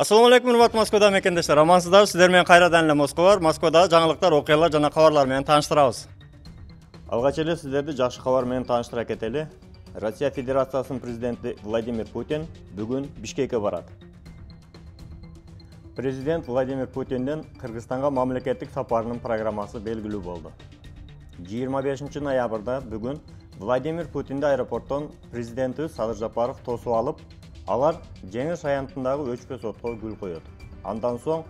Assalamu alaikum, hurmatli Moskvada mekendештер. Амансыздар, сіздер менен кайрадан эле Москва бар. Москвада жаңылыктар, окуялар жана кабарлар менен тааныштырабыз. Алгач эле сиздерди жакшы кабар менен тааныштыра кетели. Россия Федерациясынын президенти Владимир Путин бүгүн Бишкекке барат. Президент Владимир Путиндин Кыргызстанга мамлекеттик сапарынын программасы белгилүү болду. 25 ноябрда бүгүн Владимир Путинди аэропорттон президенти Садыр Жапаров тосуп алып, алар Жеңиш аянтындагы өчпө сотко гүл коёт. Андан соң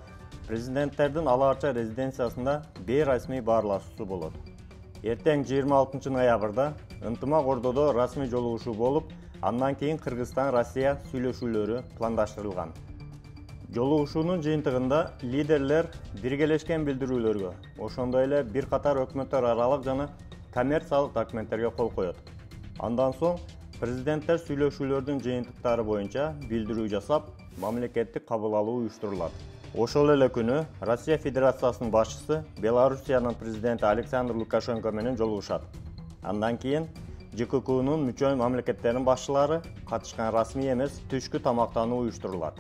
президенттердин Ала Арча резиденциясында бейрасмий баарлашуусу болот. Эртең 26 ноябрда ынтымак ордодо расмий жолугушуу болуп, андан кийин Кыргызстан-Россия сүйлөшүүлөрү пландаштырылган. Жолугушуунун жыйынтыгында лидерлер биргелешкен билдирүүлөргө, ошондой эле бир катар өкмөттөр аралык жана коммерциялык документтерге кол коёт. Андан соң президенттер сүйлөшүүлөрдүн жыйынтыктары боюнча билдирүү жасап, мамлекеттик кабыл алуу уюштурулат. Ошол эле күнү Россия Федерациясынын башчысы Белоруссиянын президенти Александр Лукашенко менен жолугушат. Андан кийин ЖККнын мүчө мамлекеттеринин башчылары катышкан расмий эмес түшкү тамактануу уюштурулат.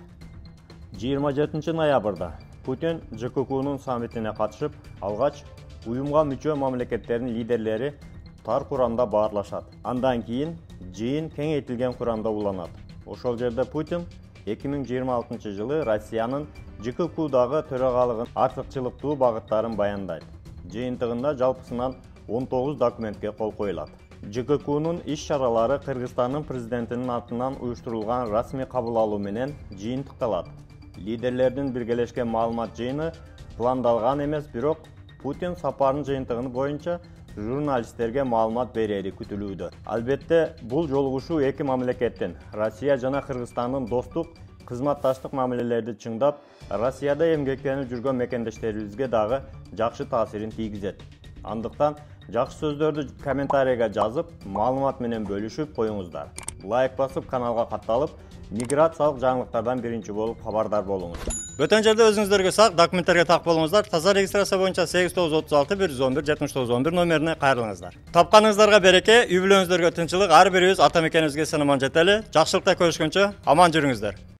27 ноябрда Путин ЖККнын саммитине катышып, алгач уюмга мүчө мамлекеттердин лидерлери тар курамда баарлашат. Андан кийин жыйын кеңейтилген курамда уланат. Ошол жерде Путин 2026 жылы Россиянын ЖККдагы төрагалыгын артыкчылыктуу багыттарын баяндайт. Жыйынтыгында жалпысынан 19 документке кол коюлат. ЖККнын иш-чаралары Кыргызстандын президентинин атынан уюштурулган расмий кабыл алуу менен жыйынтыкталат. Лидерлердин биргелешкен маалымат жыйыны пландалган эмес, бирок Путин сапарынын жыйынтыгы боюнча журналисттерге маалымат берери күтүлүүдө. Албетте, бул жолугушуу эки мамлекеттин, Россия жана Кыргызстандын достук, кызматташтык мамилелерди чыңдап, Россияда эмгектенип жүргөн мекендештерибизге дагы жакшы таасирин тийгизет. Андыктан жакшы сөздөрдү комментарийге жазып, маалымат менен бөлүшүп коюңуздар. Лайк басып, каналга катталып, миграциялык жаңылыктардан биринчи болуп кабардар болуңуз. Өтөн жерде өзүңүздөргө сак, документтерге так болуңуздар. Таза регистрация боюнча 8936 111 7911 номерине кайрылыңыздар. Тапканыңыздарга береке, үй бүлөңүздөргө тынчылык, ар бирибиз ата мекенибизге сынаман жетели. Жакшылыкта көрүшкөнчө аман жүрүңүздөр.